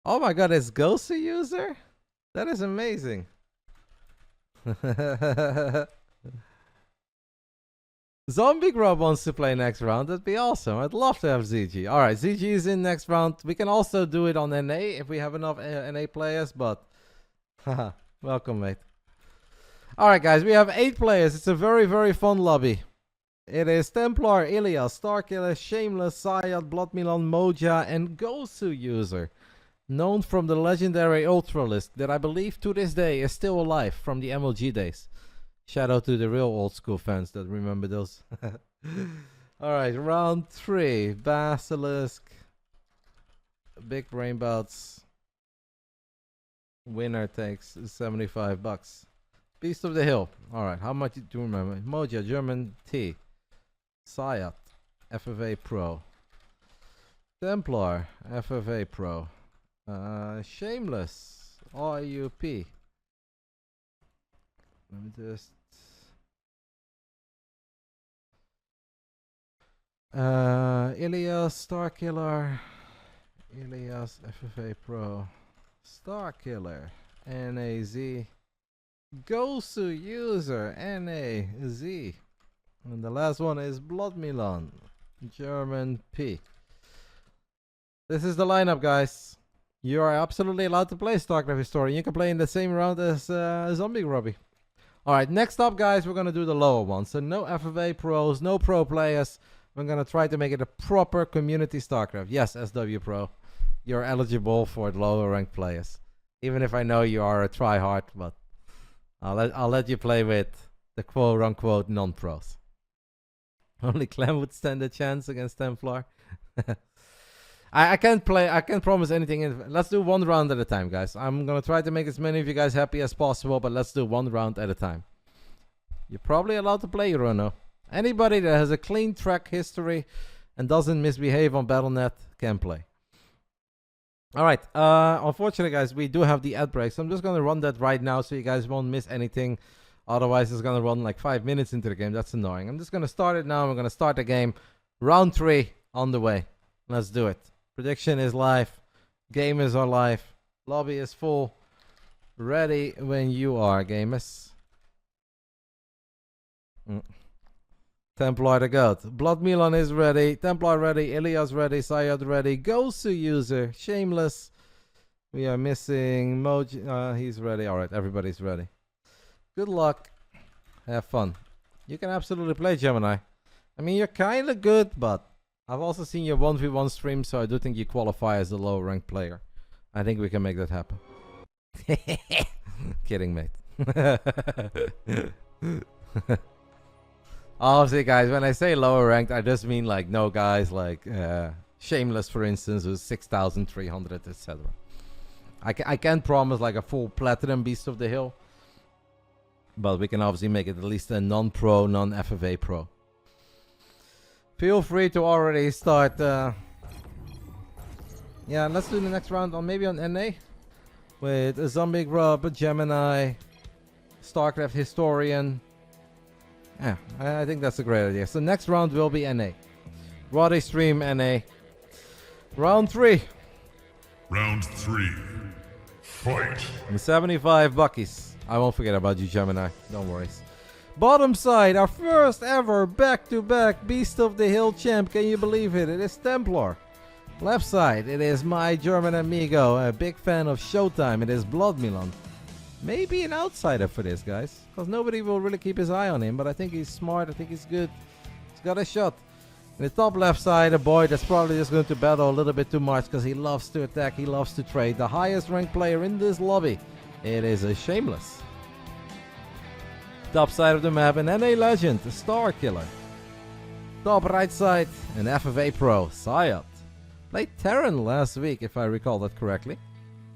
Oh my god, it's Goswer user? That is amazing. Zombie Grub wants to play next round. That'd be awesome. I'd love to have ZG. Alright, ZG is in next round. We can also do it on NA if we have enough NA players, but... Haha, welcome, mate. Alright, guys, we have 8 players. It's a very, very fun lobby. It is Templar, Illias, Starkiller, Shameless, Xayad, Blutmilan, Moja, and Goswer user. Known from the legendary Ultralist that I believe to this day is still alive from the MLG days. Shout out to the real old school fans that remember those. Alright, round 3. Basilisk Big Brain Bouts. Winner takes $75. Beast of the Hill. Alright, how much do you remember? Moja, German T. Xayad, FFA Pro. Templar, FFA Pro. Shameless, RUP. Let me just... Illias, Starkiller. Illias, FFA Pro. Starkiller, NAZ. Goswer user, NAZ. And the last one is Blutmilan, German P. This is the lineup, guys. You are absolutely allowed to play Starcraft Historian. You can play in the same round as Zombie Grubby. Alright, next up, guys, we're going to do the lower one. So no FFA pros, no pro players. We're going to try to make it a proper community Starcraft. Yes, SW Pro. You're eligible for lower ranked players. Even if I know you are a tryhard, but I'll let you play with the quote unquote non-pros. Only Clem would stand a chance against Templar. I can't promise anything. Let's do one round at a time, guys. I'm gonna try to make as many of you guys happy as possible, but let's do one round at a time. You're probably allowed to play Reynor. Anybody that has a clean track history and doesn't misbehave on Battle.net can play. Alright, unfortunately, guys, we do have the ad break, so I'm just gonna run that right now so you guys won't miss anything. Otherwise, it's gonna run like 5 minutes into the game. That's annoying. I'm just gonna start it now. We're gonna start the game. Round 3 on the way. Let's do it. Prediction is live. Gamers are live. Lobby is full. Ready when you are, gamers. Templar the goat. Blutmilan is ready. Templar ready. Illias ready. Xayad ready. Goswer user. Shameless. We are missing Moja. He's ready. Alright, everybody's ready. Good luck. Have fun. You can absolutely play, Gemini. I mean, you're kind of good, but I've also seen your 1v1 stream, so I do think you qualify as a low ranked player. I think we can make that happen. Kidding, mate. Obviously, guys, when I say lower ranked, I just mean like no guys like Shameless, for instance, who's 6,300, etc. I can't promise like a full platinum Beast of the Hill, but we can obviously make it at least a non-pro, non-FFA pro. Feel free to already start. Yeah, let's do the next round on maybe on NA with a Zombie Grub, a Gemini, Starcraft Historian. Yeah, I think that's a great idea. So next round will be NA. Roddy stream NA. Round 3. Round 3. Fight. And 75 buckies. I won't forget about you, Gemini. Don't worry. Bottom side, our first ever back-to-back Beast of the Hill champ. Can you believe it? It is Templar. Left side, it is my German amigo, a big fan of ShoWTime. It is Blutmilan. Maybe an outsider for this, guys, because nobody will really keep his eye on him, but I think he's smart. I think he's good. He's got a shot. In the top left side, a boy that's probably just going to battle a little bit too much because he loves to attack, he loves to trade. The highest ranked player in this lobby, it is a Shameless. Top side of the map, an NA legend, a Starkiller. Top right side, an FFA Pro, Xayad. Played Terran last week, if I recall that correctly,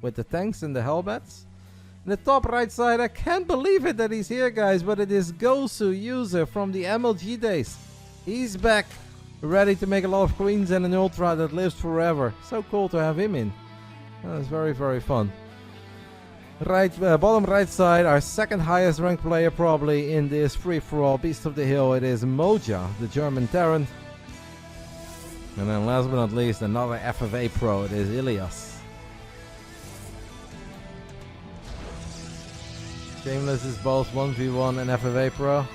with the tanks and the Hellbats. In the top right side, I can't believe it that he's here, guys, but it is Goswer user from the MLG days. He's back, ready to make a lot of queens and an ultra that lives forever. So cool to have him in. That's very, very fun. Bottom right side, our second highest ranked player probably in this free-for-all Beast of the Hill. It is Moja, the German Terran. And then last but not least, another FFA Pro. It is Illias. Shameless is both 1v1 and FFA Pro.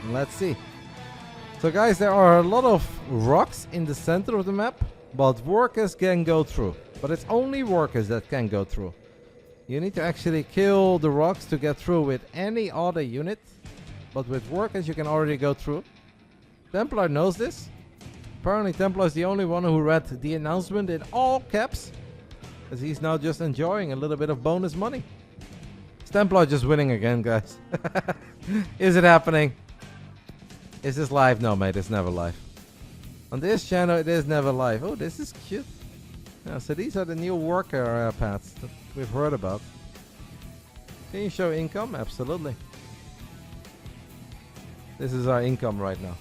Let's see. So guys, there are a lot of rocks in the center of the map, but workers can go through. But it's only workers that can go through. You need to actually kill the rocks to get through with any other unit. But with workers you can already go through. Templar knows this. Apparently Templar is the only one who read the announcement in all caps. As he's now just enjoying a little bit of bonus money. Is Templar just winning again, guys? Is it happening? Is this live? No, mate, it's never live. On this channel, it is never live. Oh, this is cute. Yeah, so these are the new worker paths that we've heard about. Can you show income? Absolutely. This is our income right now.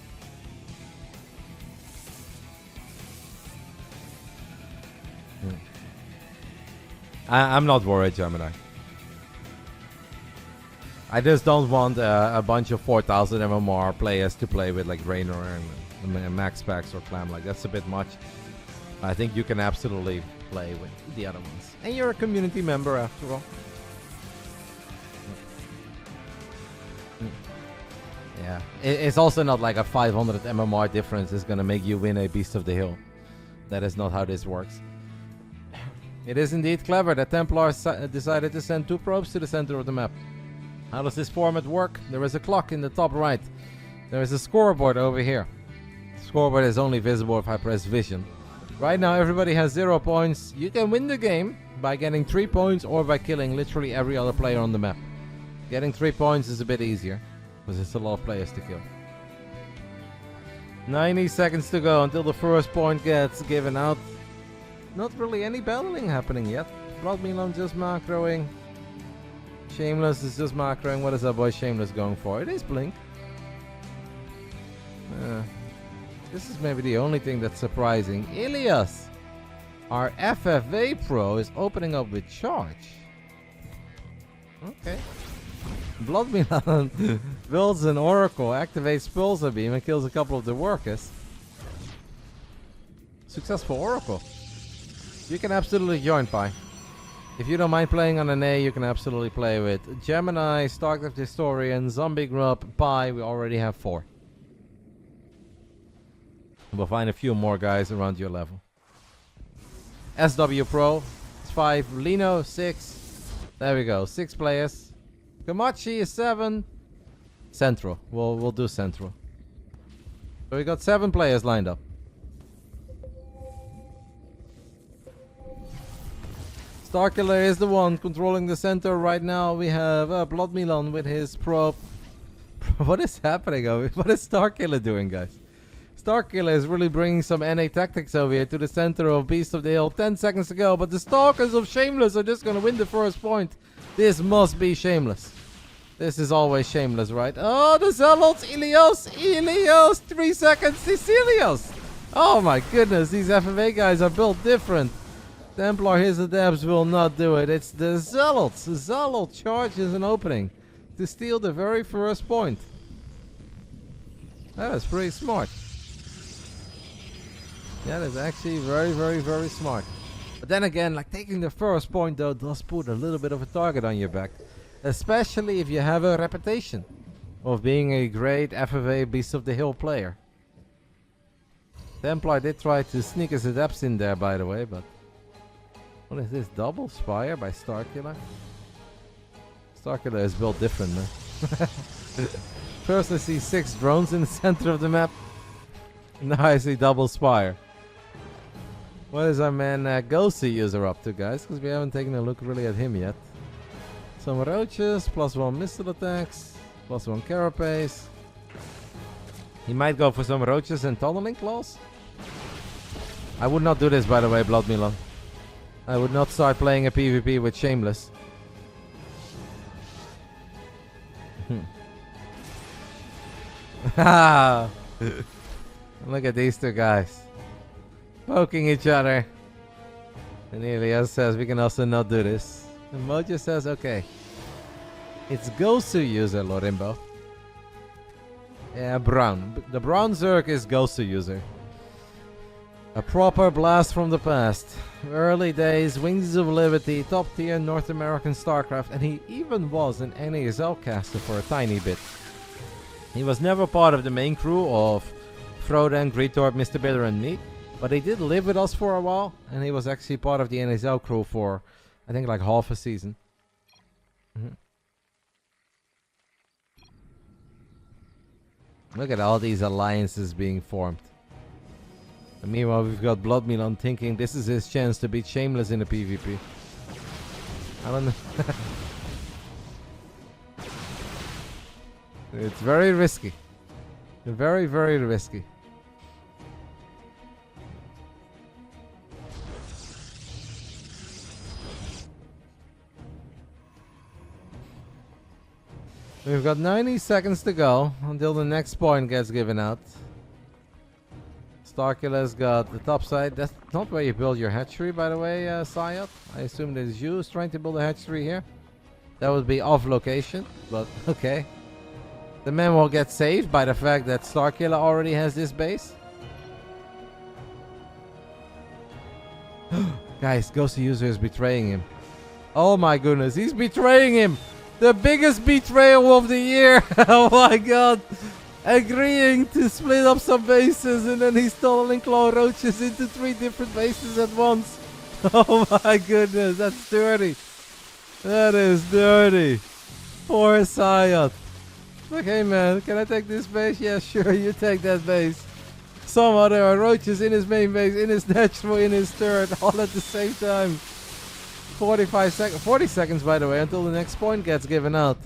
I'm not worried, Gemini. I just don't want a bunch of 4,000 MMR players to play with like Reynor and MaxPax or Clem. Like, that's a bit much. I think you can absolutely play with the other ones. And you're a community member after all. Yeah. It's also not like a 500 MMR difference is going to make you win a Beast of the Hill. That is not how this works. It is indeed clever that Templar decided to send 2 probes to the center of the map. How does this format work? There is a clock in the top right. There is a scoreboard over here. The scoreboard is only visible if I press vision. Right now everybody has 0 points. You can win the game by getting 3 points or by killing literally every other player on the map. Getting 3 points is a bit easier because it's a lot of players to kill. 90 seconds to go until the first point gets given out. Not really any battling happening yet. Blutmilan just macroing. Shameless is just macroing. What is that boy Shameless going for? It is Blink. This is maybe the only thing that's surprising. Illias, our FFA Pro, is opening up with charge. Okay. Blutmilan builds an Oracle, activates Pulsar Beam, and kills a couple of the workers. Successful Oracle. You can absolutely join, Pi. If you don't mind playing on an A, you can absolutely play with Gemini, Starcraft Historian, Zombie Grub, Pi. We already have 4. We'll find a few more guys around your level. SW Pro is 5. Lino 6. There we go. 6 players. Kamachi is 7. Central. We'll do Central. So we got 7 players lined up. Starkiller is the one controlling the center right now. We have Blutmilan with his probe. What is happening over here? What is Starkiller doing, guys? Starkiller is really bringing some NA tactics over here to the center of Beast of the Hill. 10 seconds to go, but the Stalkers of Shameless are just going to win the first point. This must be Shameless. This is always Shameless, right? Oh, the Zealots! Illias! 3 seconds! It's Illias! Oh my goodness, these FFA guys are built different. Templar Hizadabs will not do it. It's the Zealots. The Zealot charges an opening to steal the very first point. That is pretty smart. That is actually very, very, very smart. But then again, like taking the first point though does put a little bit of a target on your back. Especially if you have a reputation of being a great FFA Beast of the Hill player. Templar did try to sneak his adepts in there, by the way, but... What is this? Double Spire by Starkiller? Starkiller is built different, man. First I see 6 drones in the center of the map. Now I see double Spire. What is our man Ghosty user up to, guys? Because we haven't taken a look really at him yet. Some roaches, +1 missile attacks, +1 carapace. He might go for some roaches and tunneling claws. I would not do this, by the way, Blutmilan. I would not start playing a PvP with Shameless. Look at these 2 guys. Poking each other. And Illias says we can also not do this. And Moja says okay. It's Goswer user, Lorimbo. Yeah, brown. The brown Zerg is Goswer user. A proper blast from the past. Early days, Wings of Liberty, top tier North American Starcraft, and he even was an NASL caster for a tiny bit. He was never part of the main crew of Frodan, Greetorp, Mr. Bitter and me, but he did live with us for a while, and he was actually part of the NASL crew for, I think, like half a season. Look at all these alliances being formed. And meanwhile, we've got Blutmilan thinking this is his chance to beat Shameless in a PvP. I don't know. It's very risky. Very, very risky. We've got 90 seconds to go until the next point gets given out. Starkiller's got the top side. That's not where you build your hatchery, by the way, Xayad. I assume that is you who's trying to build a hatchery here. That would be off location, but okay. The man will get saved by the fact that Starkiller already has this base. Guys, Ghost User is betraying him. Oh my goodness, he's betraying him! The biggest betrayal of the year! Oh my god! Agreeing to split up some bases and then he's tunneling claw roaches into 3 different bases at once. Oh my goodness, that's dirty. That is dirty. Poor Xayad. Like, hey man, can I take this base? Yeah, sure, you take that base. Somehow there are roaches in his main base, in his natural, in his turret, all at the same time. 40 seconds by the way, until the next point gets given out.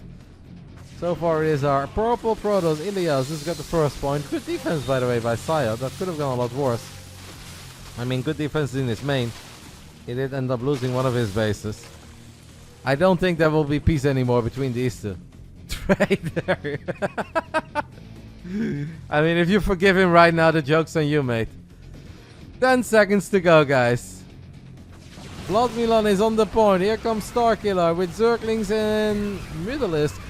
So far it is our purple Protoss, Illias, who's got the first point. Good defense by the way by Xayad, that could have gone a lot worse. I mean, good defense in his main. He did end up losing one of his bases. I don't think there will be peace anymore between these two. Traitor. I mean, if you forgive him right now, the joke's on you, mate. 10 seconds to go, guys. Blutmilan is on the point. Here comes Starkiller with Zerglings and Basilisk.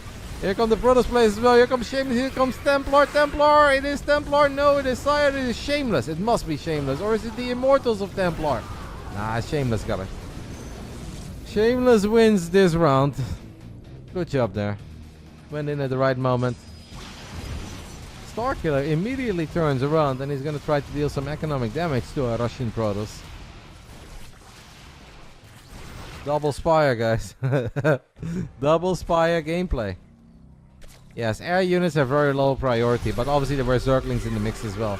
Here come the Protoss players as well. Here comes Shameless. Here comes Templar. Templar. It is Templar. No, it is Xayad. It is Shameless. It must be Shameless. Or is it the Immortals of Templar? Nah, Shameless got it. Shameless wins this round. Good job there. Went in at the right moment. Starkiller immediately turns around and he's going to try to deal some economic damage to a Russian Protoss. Double Spire, guys. Double Spire gameplay. Yes, air units are very low priority, but obviously there were Zerglings in the mix as well.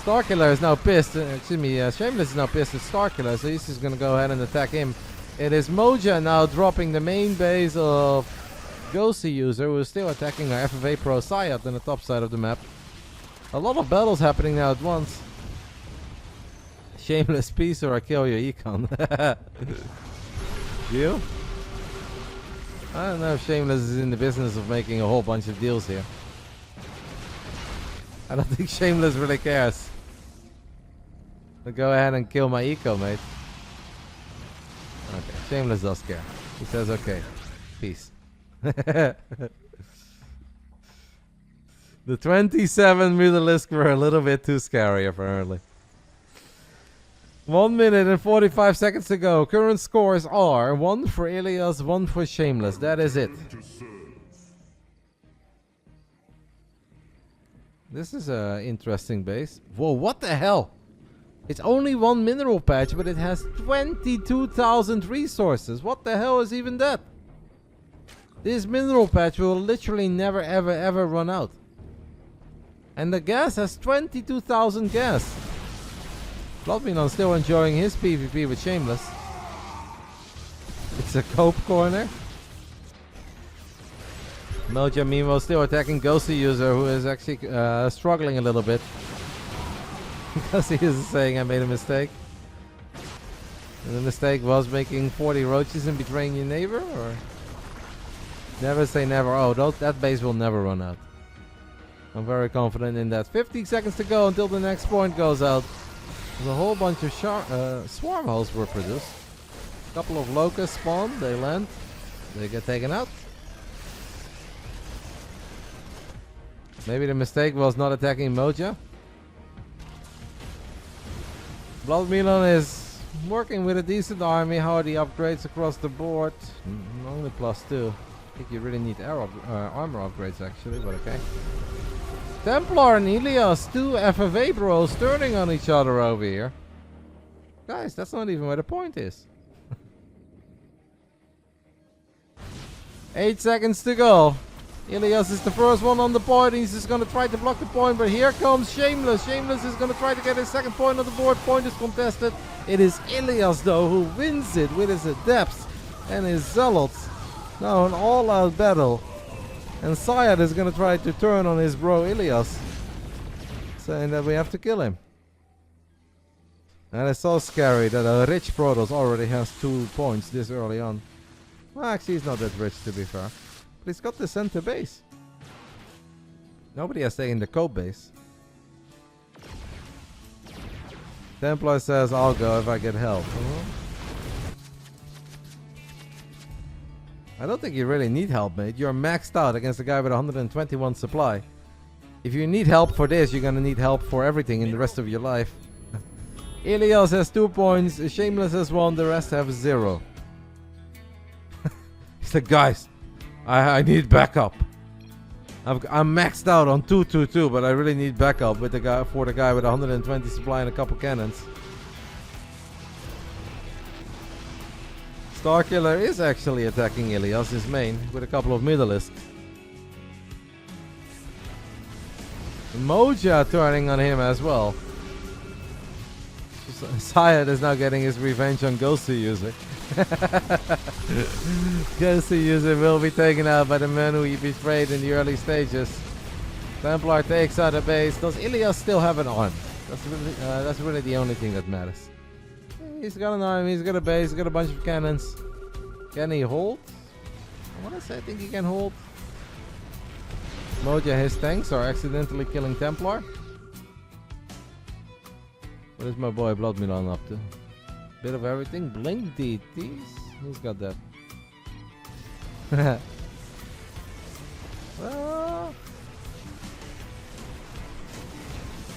Starkiller is now pissed. Shameless is now pissed at Starkiller, so he's just going to go ahead and attack him. It is Moja now dropping the main base of Ghost User, who is still attacking our FFA Pro Xayad on the top side of the map. A lot of battles happening now at once. Shameless piece or I kill your econ. Deal? I don't know if Shameless is in the business of making a whole bunch of deals here. I don't think Shameless really cares. I'll go ahead and kill my eco, mate. Okay, Shameless does care. He says okay. Peace. The 27 Basilisk were a little bit too scary apparently. 1 minute and 45 seconds to go. Current scores are 1 for Illias, 1 for Shameless. That is it. This is an interesting base. Whoa, what the hell? It's only 1 mineral patch, but it has 22,000 resources. What the hell is even that? This mineral patch will literally never ever ever run out. And the gas has 22,000 gas. Blutmilan still enjoying his PvP with Shameless. It's a cope corner. Moja meanwhile still attacking Ghost User, who is actually struggling a little bit. Because he is saying I made a mistake. And the mistake was making 40 roaches and betraying your neighbor, or? Never say never. Oh, that base will never run out. I'm very confident in that. 50 seconds to go until the next point goes out. There's a whole bunch of swarm hulls were produced. A couple of locusts spawn, they land, they get taken out. Maybe the mistake was not attacking Moja. Blutmilan is working with a decent army. How are the upgrades across the board? Only +2. I think you really need armor upgrades actually, but okay. Templar and Illias, 2 FFA bros turning on each other over here. Guys, that's not even where the point is. 8 seconds to go. Illias is the first one on the point. He's just going to try to block the point, but here comes Shameless. Shameless is going to try to get his second point on the board. Point is contested. It is Illias, though, who wins it with his adepts and his zealots. Now an all-out battle. And Xayad is going to try to turn on his bro Illias, saying that we have to kill him. And it's so scary that a rich Protoss already has 2 points this early on. Well, actually, he's not that rich, to be fair. But he's got the center base. Nobody has taken the cope base. Templar says, I'll go if I get help. I don't think you really need help, mate. You're maxed out against a guy with 121 supply. If you need help for this, you're gonna need help for everything in the rest of your life. Illias has 2 points, Shameless has 1, the rest have 0. He said, guys, I need backup. I'm maxed out on 222, but I really need backup with the guy with 120 supply and a couple cannons. Starkiller is actually attacking Illias, his main, with a couple of Middleisks. Moja turning on him as well. Xayad is now getting his revenge on Goswer user. Goswer user will be taken out by the man who he betrayed in the early stages. Templar takes out a base. Does Illias still have an arm? That's really the only thing that matters. He's got an arm, he's got a base, he's got a bunch of cannons. Can he hold? I think he can hold. Moja, his tanks are accidentally killing Templar. What is my boy Blutmilan up to? Bit of everything. Blink DTs? Who's got that? Well,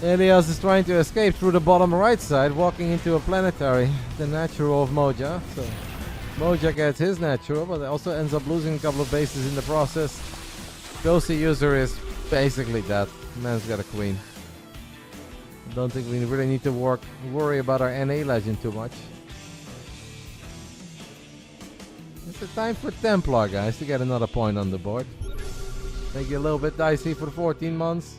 Illias is trying to escape through the bottom right side, walking into a planetary, the natural of Moja. So Moja gets his natural, but also ends up losing a couple of bases in the process. Goswer user is basically dead. Man's got a queen. I don't think we really need to worry about our NA legend too much. It's the time for Templar, guys, to get another point on the board. Make it a little bit dicey for 14 months.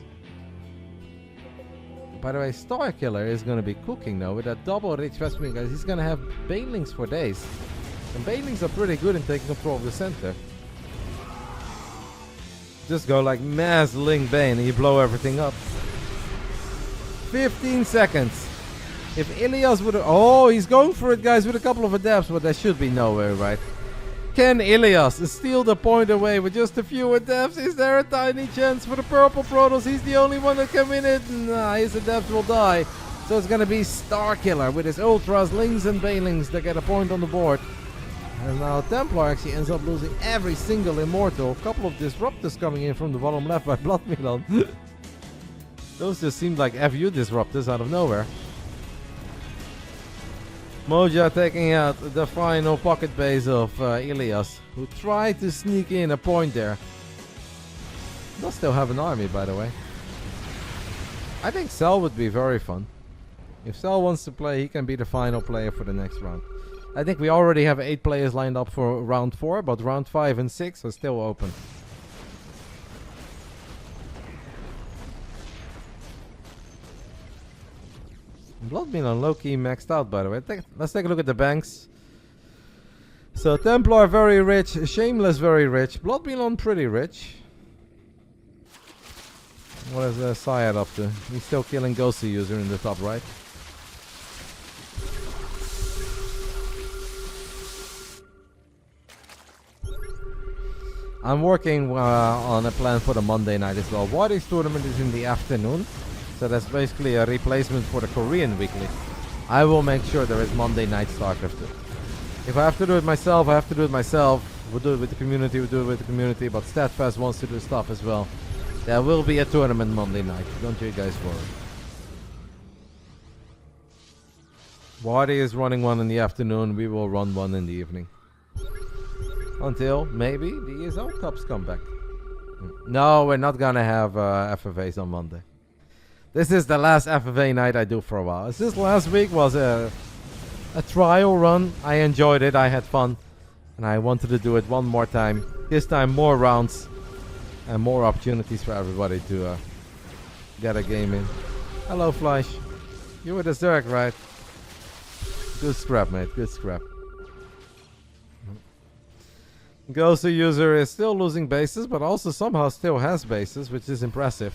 By the way, Starkiller is going to be cooking now with that double rich Vespene, guys. He's going to have Banelings for days. And Banelings are pretty good in taking control of the center. Just go like mass link Bane and you blow everything up. 15 seconds. If Illias would... Oh, he's going for it, guys, with a couple of adepts, but that should be nowhere, right? Can Illias steal the point away with just a few adepts? Is there a tiny chance for the purple Protoss? He's the only one that can win it. Nah, his adepts will die. So it's gonna be Starkiller with his ultras, lings and banelings that get a point on the board. And now Templar actually ends up losing every single immortal. A couple of disruptors coming in from the bottom left by Blutmilan. Those just seemed like FU disruptors out of nowhere. Moja taking out the final pocket base of Illias, who tried to sneak in a point there. Does still have an army, by the way. I think Serral would be very fun. If Serral wants to play, he can be the final player for the next round. I think we already have 8 players lined up for round 4, but round 5 and 6 are still open. Blutmilan low-key maxed out, by the way. Let's take a look at the banks. So Templar very rich, Shameless very rich, Blutmilan pretty rich. What is Xayad up to? He's still killing Goswer user in the top right. I'm working on a plan for the Monday night as well. Wardy's tournament is in the afternoon. So that's basically a replacement for the Korean weekly. I will make sure there is Monday night Starcraft. If I have to do it myself, I have to do it myself. We'll do it with the community, we'll do it with the community. But Statfast wants to do stuff as well. There will be a tournament Monday night. Don't you guys worry. Wadi is running one in the afternoon. We will run one in the evening. Until maybe the ESL Cups come back. No, we're not gonna have FFAs on Monday. This is the last FFA night I do for a while. This last week was a trial run. I enjoyed it. I had fun. And I wanted to do it one more time. This time more rounds. And more opportunities for everybody to get a game in. Hello, Fleisch. You were the Zerg, right? Good scrap, mate. Good scrap. Goswer user is still losing bases, but also somehow still has bases, which is impressive.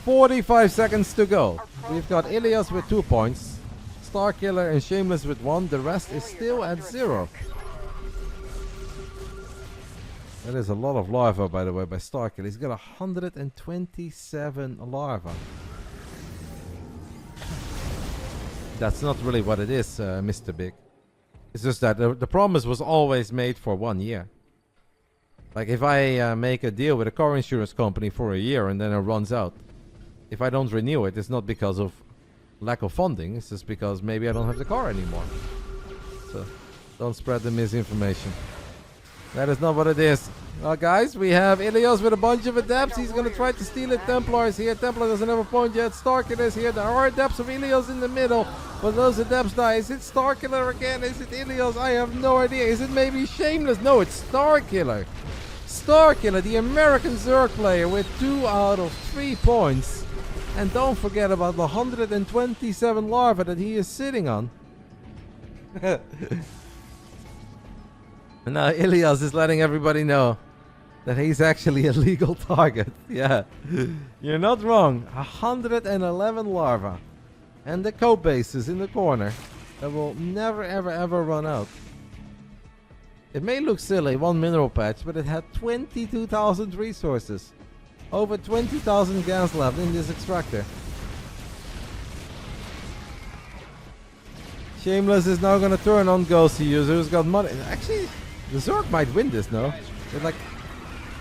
45 seconds to go. We've got Illias with 2 points. Starkiller and Shameless with 1. The rest is still at 0. That is a lot of larva, by the way, by Starkiller. He's got 127 larva. That's not really what it is, Mr. Big. It's just that the promise was always made for 1 year. Like if I make a deal with a car insurance company for a year and then it runs out. If I don't renew it, it's not because of lack of funding. It's just because maybe I don't have the car anymore. So don't spread the misinformation. That is not what it is. Well, guys, we have Illias with a bunch of adepts. He's going to try to steal it. Templar is here. Templar doesn't have a point yet. Starkiller is here. There are adepts of Illias in the middle. But those adepts die. Is it Starkiller again? Is it Illias? I have no idea. Is it maybe Shameless? No, it's Starkiller. Starkiller, the American Zerg player with 2 out of 3 points. And don't forget about the 127 larvae that he is sitting on. And now Illias is letting everybody know that he's actually a legal target. Yeah, you're not wrong. 111 larvae. And the code bases in the corner that will never ever ever run out. It may look silly, 1 mineral patch, but it had 22,000 resources. Over 20,000 gas left in this extractor. Shameless is now gonna turn on Goswer user who's got money. Actually, the Zerg might win this, no? With like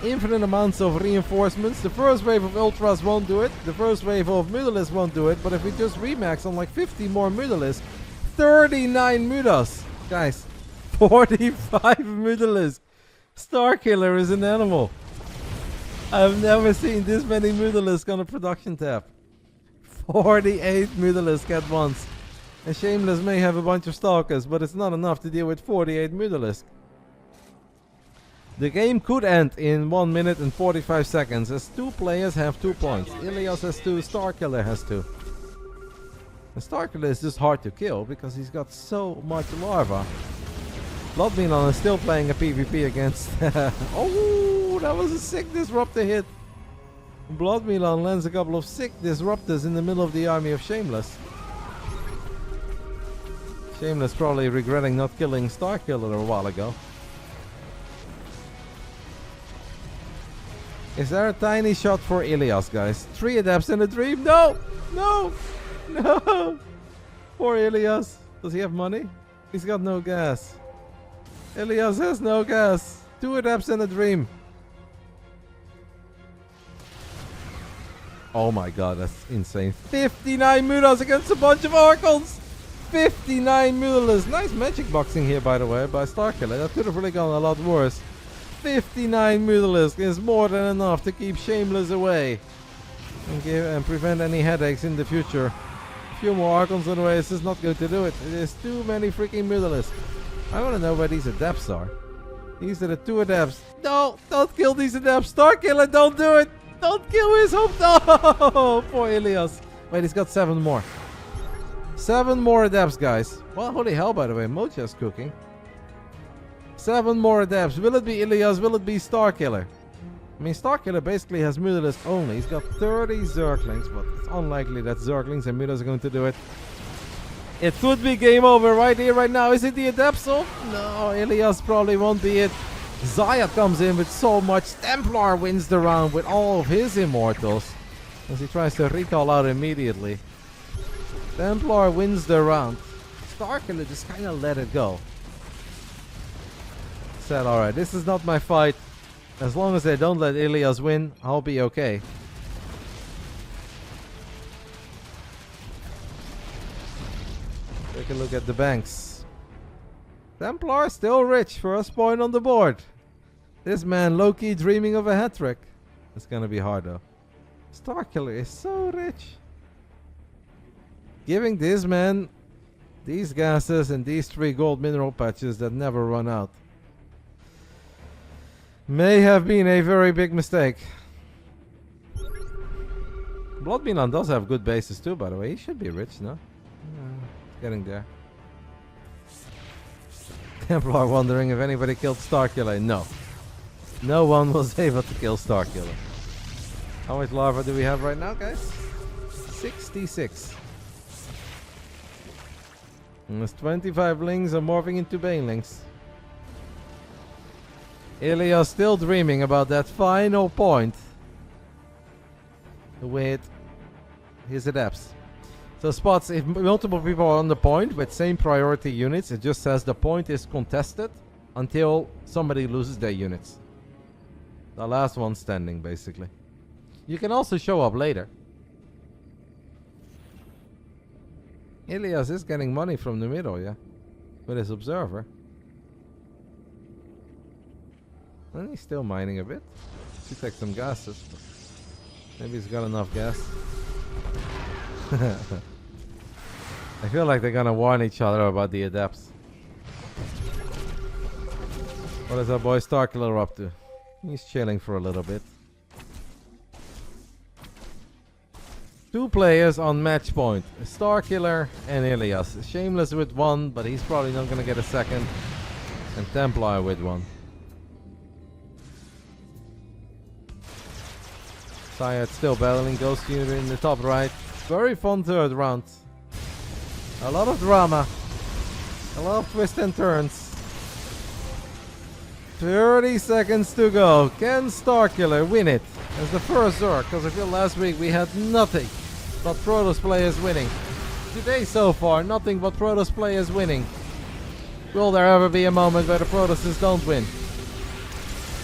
infinite amounts of reinforcements. The first wave of Ultras won't do it. The first wave of Mutalisks won't do it. But if we just remax on like 50 more Mutalisks, 39 Mutas. Guys, 45 Mutalisks. Starkiller is an animal. I've never seen this many Mutalisks on a production tab. 48 Mutalisks at once. And Shameless may have a bunch of Stalkers, but it's not enough to deal with 48 Mutalisks. The game could end in 1 minute and 45 seconds as 2 players have 2 points. Illias has 2, Starkiller has 2. And Starkiller is just hard to kill because he's got so much larva. Blutmilan is still playing a PvP against... Oh, that was a sick disruptor hit. Blutmilan lands a couple of sick disruptors in the middle of the army of Shameless. Shameless probably regretting not killing Starkiller a while ago. Is there a tiny shot for Illias, guys? 3 adepts in a dream? No! No! No! Poor Illias. Does he have money? He's got no gas. Illias has no gas. 2 adepts in a dream. Oh my god, that's insane. 59 Mutas against a bunch of Archons! 59 Mutalisks. Nice magic boxing here, by the way, by Starkiller. That could have really gone a lot worse. 59 Mutalisks is more than enough to keep Shameless away. And prevent any headaches in the future. A few more Archons on the way, this is not going to do it. It is too many freaking Mutalisks. I want to know where these adepts are. These are the 2 adepts. No, don't kill these adepts. Starkiller, don't do it. Don't kill his hope. No, poor Illias. Wait, he's got 7 more. 7 more adepts, guys. Well, holy hell, by the way, Moja's cooking. 7 more adepts. Will it be Illias? Will it be Starkiller? I mean, Starkiller basically has Mutalisks only. He's got 30 Zerglings, but it's unlikely that Zerglings and Mutalisks are going to do it. It could be game over right here, right now. Is it the Adeptsol? No, Illias probably won't be it. Xayad comes in with so much. Templar wins the round with all of his Immortals. As he tries to recall out immediately. Templar wins the round. Starkiller just kind of let it go. Said, alright, this is not my fight. As long as they don't let Illias win, I'll be okay. Take a look at the banks. Templar still rich. First point on the board. This man low-key dreaming of a hat trick. It's gonna be hard though. Starkiller is so rich. Giving this man these gases and these 3 gold mineral patches that never run out may have been a very big mistake. Blutmilan does have good bases too, by the way. He should be rich, no? Getting there. Templar wondering if anybody killed Starkiller. No. No one was able to kill Starkiller. How much lava do we have right now, guys? 66. And there's 25 lings are morphing into banelings. Illias still dreaming about that final point with his adepts. So spots, if multiple people are on the point with same priority units, it just says the point is contested until somebody loses their units. The last one standing, basically. You can also show up later. Illias is getting money from the middle, yeah? With his observer. And he's still mining a bit. Should take some gases. Maybe he's got enough gas. I feel like they're gonna warn each other about the adepts. What is our boy Starkiller up to? He's chilling for a little bit. 2 players on match point. Starkiller and Illias. Shameless with 1, but he's probably not gonna get a second. And Templar with 1. Xayad still battling Ghost Unit in the top right. Very fun 3rd round. A lot of drama. A lot of twists and turns. 30 seconds to go. Can Starkiller win it as the first Zerg? Because I feel last week we had nothing but Protoss players winning. Today so far, nothing but Protoss players winning. Will there ever be a moment where the Protosses don't win?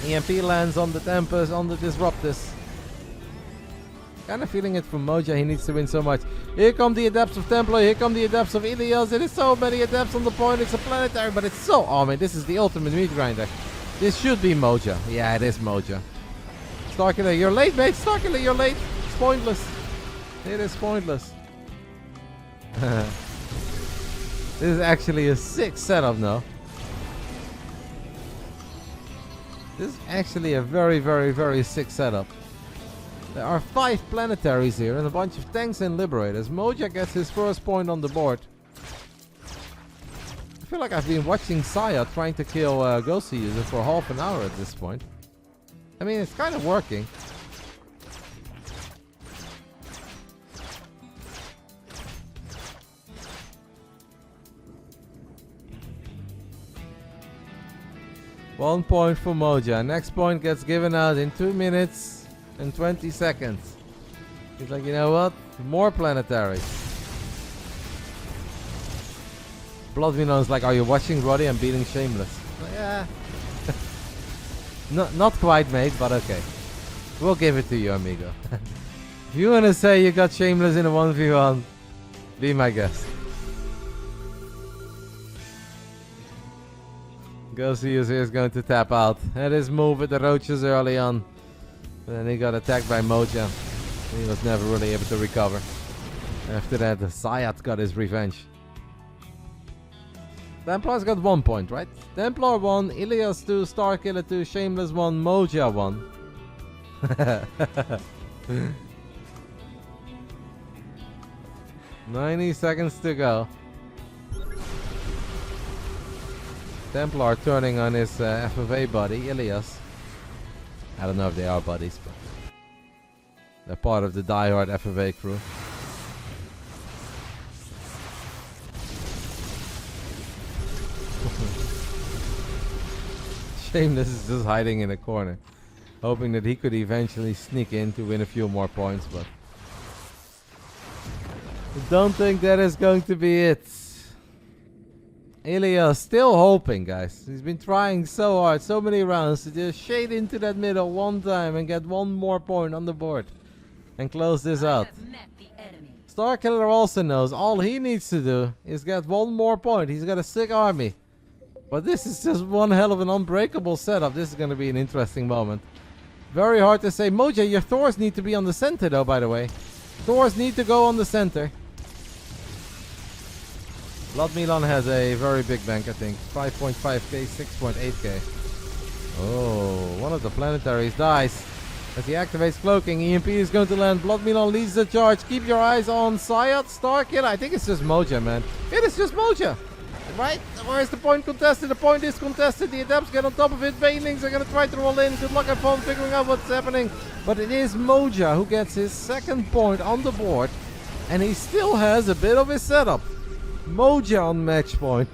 EMP lands on the Tempest, on the Disruptors. Kind of feeling it from Moja, he needs to win so much. Here come the Adepts of Templar, here come the Adepts of Illias. It is so many Adepts on the point, it's a planetary, but it's so... Oh man, this is the ultimate meat grinder. This should be Moja. Yeah, it is Moja. Starkiller, you're late, mate. Starkiller, you're late. It's pointless. It is pointless. This is actually a sick setup now. This is actually a very, very, very sick setup. There are 5 planetaries here and a bunch of tanks and liberators. Moja gets his first point on the board. I feel like I've been watching Xayad trying to kill Ghost User for half an hour at this point. I mean, it's kind of working. One point for Moja. Next point gets given out in 2 minutes and 20 seconds. He's like, you know what? More planetaries. Blutmilan is like, are you watching Roddy? I'm beating Shameless. Like, yeah. Not quite, mate, but okay. We'll give it to you, amigo. If you want to say you got Shameless in a 1v1, be my guest. Ghost User is going to tap out. Had his move with the roaches early on. And then he got attacked by Moja. He was never really able to recover. After that, the Xayad got his revenge. Templar's got 1 point, right? Templar 1, Illias 2, Starkiller 2, Shameless 1, Moja 1. 90 seconds to go. Templar turning on his FFA buddy, Illias. I don't know if they are buddies, but they're part of the diehard FFA crew. Shameless is just hiding in a corner, hoping that he could eventually sneak in to win a few more points, but I don't think that is going to be it. Illias still hoping, guys. He's been trying so hard, so many rounds to just shade into that middle one time and get 1 more point on the board and close this out. Starkiller also knows all he needs to do is get one more point. He's got a sick army. But this is just one hell of an unbreakable setup. This is going to be an interesting moment. Very hard to say. Moja, your Thors need to be on the center though, by the way. Thors need to go on the center. Blutmilan has a very big bank, I think. 5.5k, 6.8k. Oh, one of the planetaries dies. As he activates cloaking, EMP is going to land. Blutmilan leads the charge. Keep your eyes on Xayad, Starkiller. I think it's just Moja, man. It is just Moja. Right? Where is the point contested? The point is contested. The Adepts get on top of it. Banelings are going to try to roll in. Good luck and fun figuring out what's happening. But it is Moja who gets his second point on the board. And he still has a bit of his setup. Moja on match point.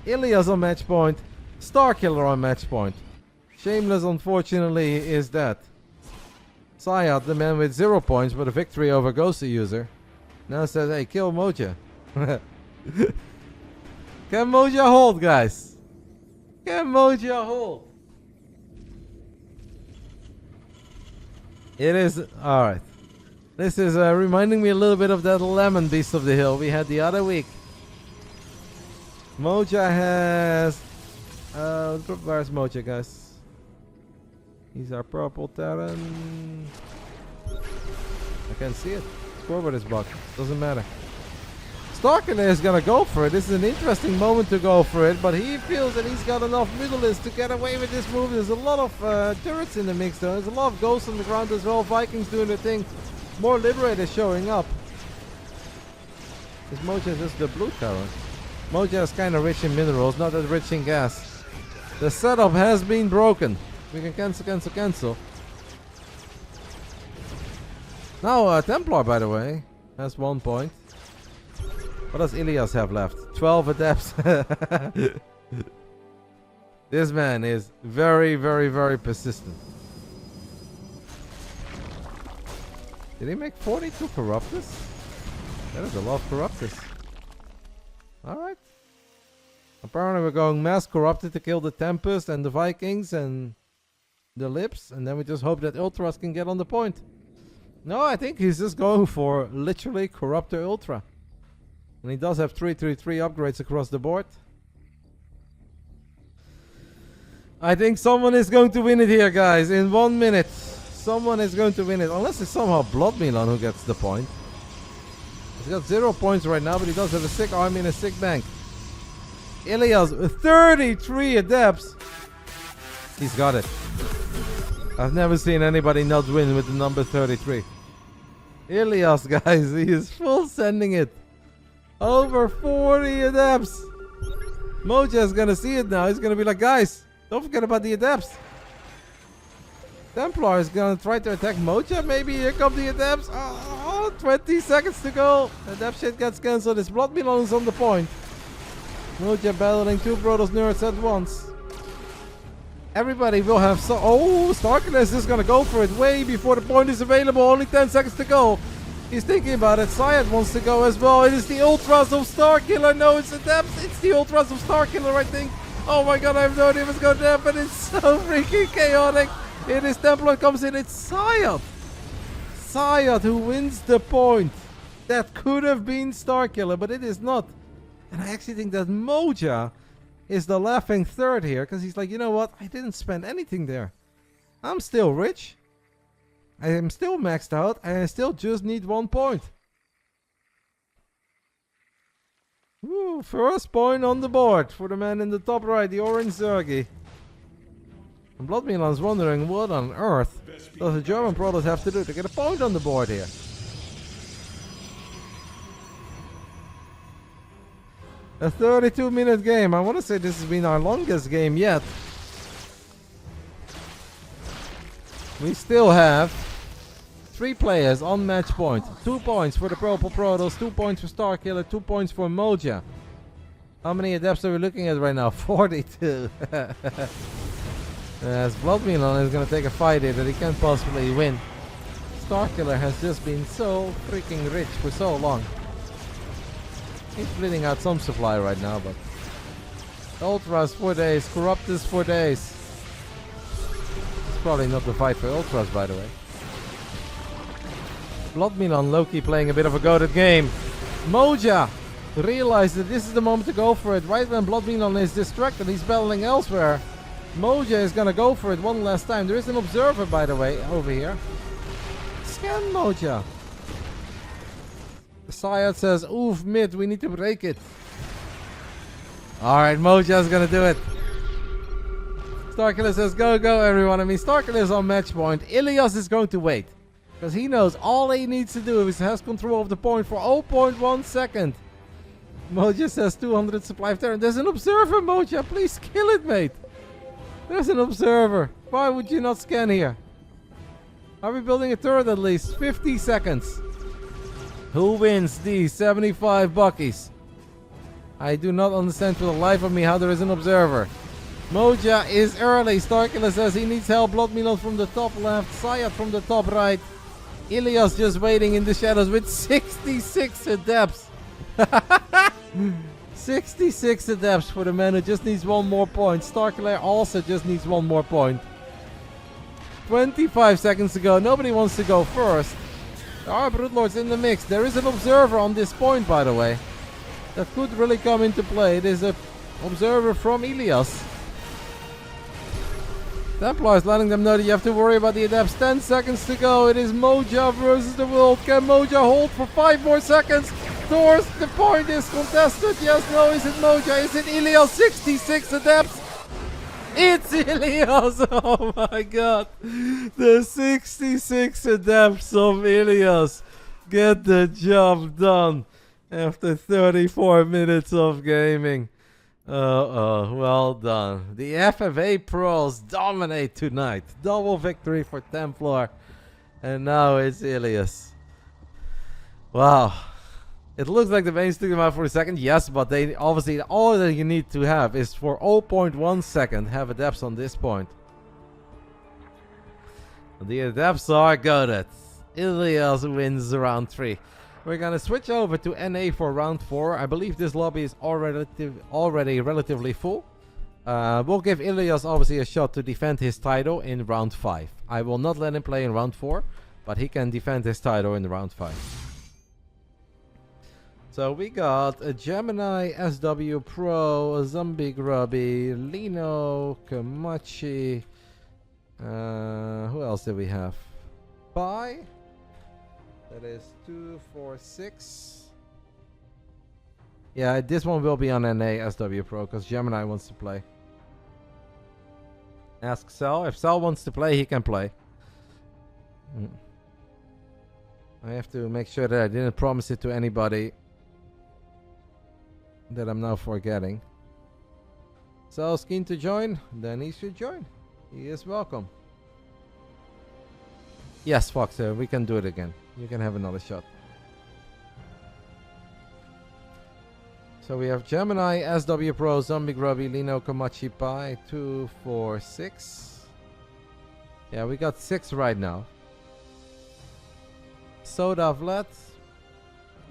Illias on match point. Starkiller on match point. Shameless, unfortunately, is dead. Xayad, the man with 0 points but a victory over Goswer user, now says, hey, kill Moja. Can Moja hold, guys? Can Moja hold? It is... Alright. This is reminding me a little bit of that lemon beast of the hill we had the other week. Moja has... where's Moja, guys? He's our purple Terran. I can't see it. Scoreboard is bugged. Doesn't matter. Starkiller is gonna go for it. This is an interesting moment to go for it, but he feels that he's got enough Mutalists to get away with this move. There's a lot of turrets in the mix though. There's a lot of ghosts on the ground as well. Vikings doing their thing. More Liberators showing up. Is Moja just the blue Terran? Moja is kind of rich in minerals, not that rich in gas. The setup has been broken. We can cancel. Now Templar, by the way, has 1 point. What does Illias have left? 12 adepts. This man is very, very, very persistent. Did he make 42 Corruptors? That is a lot of Corruptors. Alright. Apparently we're going mass Corrupted to kill the Tempest and the Vikings and the Lips. And then we just hope that Ultras can get on the point. No, I think he's just going for literally Corruptor Ultra. And he does have 333 upgrades across the board. I think someone is going to win it here, guys. In 1 minute. Someone is going to win it. Unless it's somehow Blutmilan who gets the point. He's got 0 points right now, but he does have a sick army and a sick bank. Illias, 33 adepts. He's got it. I've never seen anybody not win with the number 33. Illias, guys, he is full sending it. Over 40 adepts. Moja is gonna see it now. He's gonna be like, guys, don't forget about the adepts. Templar is gonna try to attack Moja. Maybe here come the adepts. Oh, 20 seconds to go. Adept shit gets cancelled. It's Blutmilan is on the point. Moja battling 2 Protoss nerds at once. Everybody will have so. Oh, Starkiller is just gonna go for it way before the point is available. Only 10 seconds to go. He's thinking about it. Xayad wants to go as well. It is the Ultras of Starkiller. No, it's Adepts. It's the Ultras of Starkiller, I think. Oh my god, I have no idea what's going to happen. It's so freaking chaotic. It is Templar comes in. It's Xayad. Xayad who wins the point. That could have been Starkiller, but it is not. And I actually think that Moja is the laughing third here. Because he's like, you know what? I didn't spend anything there. I'm still rich. I am still maxed out, and I still just need 1 point. Woo, first point on the board for the man in the top right, the orange Zergy. And Blutmilan's wondering what on earth does the German Protoss have to do to get a point on the board here. A 32-minute game. I want to say this has been our longest game yet. We still have 3 players on match point. 2 points for the Purple Protoss, 2 points for Starkiller, 2 points for Moja. How many adepts are we looking at right now? 42. As Blutmilan is going to take a fight here that he can't possibly win. Starkiller has just been so freaking rich for so long. He's bleeding out some supply right now, but Ultras 4 days, Corruptors 4 days. It's probably not the fight for Ultras, by the way. Blutmilan low-key playing a bit of a goated game. Moja realized that this is the moment to go for it. Right when Blutmilan is distracted, he's battling elsewhere. Moja is gonna go for it one last time. There is an observer, by the way, over here. Scan Moja. Xayad says, oof, mid, we need to break it. Alright, Moja's gonna do it. Starkiller says, go, go, everyone. I mean, Starkiller is on match point. Illias is going to wait. Because he knows all he needs to do is has control of the point for 0.1 second. Moja says 200 supply of Terran. There's an observer, Moja. Please kill it, mate. There's an observer. Why would you not scan here? Are we building a turret at least? 50 seconds. Who wins these 75 buckies? I do not understand for the life of me how there is an observer. Moja is early. Starkiller says he needs help. Blutmilan from the top left. Xayad from the top right. Illias just waiting in the shadows with 66 adepts. 66 adepts for the man who just needs one more point. Starkiller also just needs one more point. 25 seconds to go. Nobody wants to go first. There are Broodlords in the mix. There is an observer on this point, by the way. That could really come into play. It is an observer from Illias. Templar is letting them know that you have to worry about the adepts. 10 seconds to go. It is Moja versus the world. Can Moja hold for 5 more seconds? Towards the point is contested. Yes, no. Is it Moja? Is it Illias? 66 adepts. It's Illias. Oh my god. The 66 adepts of Illias get the job done after 34 minutes of gaming. Well done. The FFA pros dominate tonight. Double victory for Templar. And now it's Illias. Wow. It looks like the veins took them out for a second. Yes, but they obviously all that you need to have is for 0.1 second have adepts on this point. The adepts are good. Illias wins round 3. We're gonna switch over to NA for round 4. I believe this lobby is already relatively full. We'll give Illias obviously a shot to defend his title in round 5. I will not let him play in round 4, but he can defend his title in round 5. So we got a Gemini, SW Pro, a Zombie Grubby, Lino, Kamachi. Who else did we have? Pi. That is 2, 4, 6. Yeah, this one will be on NA SW Pro because Gemini wants to play. Ask Sal. If Sal wants to play, he can play. I have to make sure that I didn't promise it to anybody that I'm now forgetting. Sal's keen to join, then he should join. He is welcome. Yes, Foxer, we can do it again. You can have another shot. So we have Gemini, SW Pro, Zombie Grubby, Lino, Komachi, Pi, 2, 4, 6. Yeah, we got 6 right now. Soda Vlad.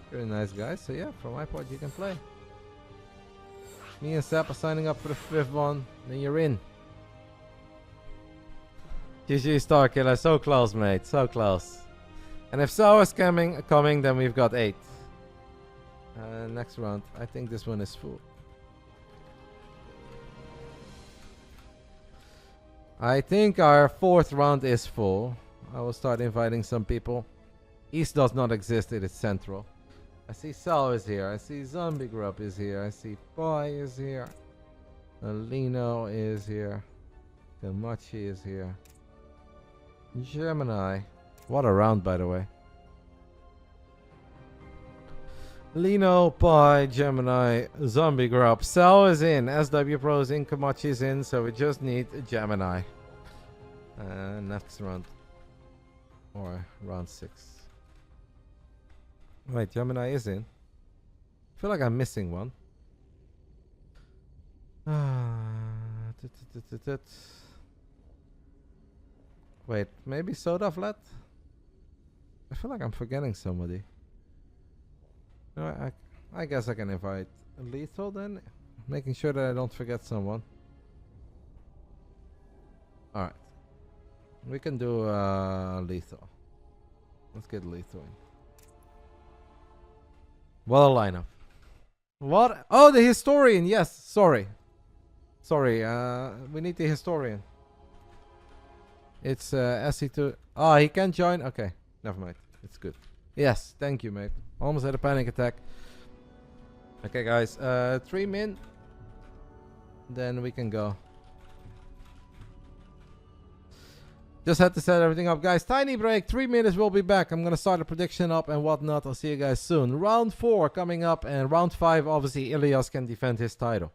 Very nice guys. So yeah, from my part you can play. Me and Sap are signing up for the 5th one. Then you're in. GG Starkiller, so close, mate, so close. And if So is coming, then we've got 8. Next round, I think this one is full. I think our 4th round is full. I will start inviting some people. East does not exist, it is central. I see Sal is here, I see Zombie Grub is here, I see Pi is here. Lino is here. Kamachi is here. Gemini. What a round, by the way. Lino, Pi, Gemini, Zombie Grub. Sal is in. SW Pro is in. Kamachi is in. So we just need Gemini. Next round. Or round 6. Wait, Gemini is in. I feel like I'm missing one. Wait, maybe Soda Flat? I feel like I'm forgetting somebody. No, I guess I can invite Lethal then. Making sure that I don't forget someone. Alright. We can do Lethal. Let's get lethal in. What a lineup. What? Oh, the historian. Yes. Sorry. Sorry. We need the historian. It's SC2. Oh, he can't join. Okay. Never mind. It's good. Yes. Thank you, mate. Almost had a panic attack. Okay, guys. 3 min. Then we can go. Just had to set everything up, guys. Tiny break. 3 minutes. We'll be back. I'm going to start the prediction up and whatnot. I'll see you guys soon. Round 4 coming up. And round 5, obviously, Illias can defend his title.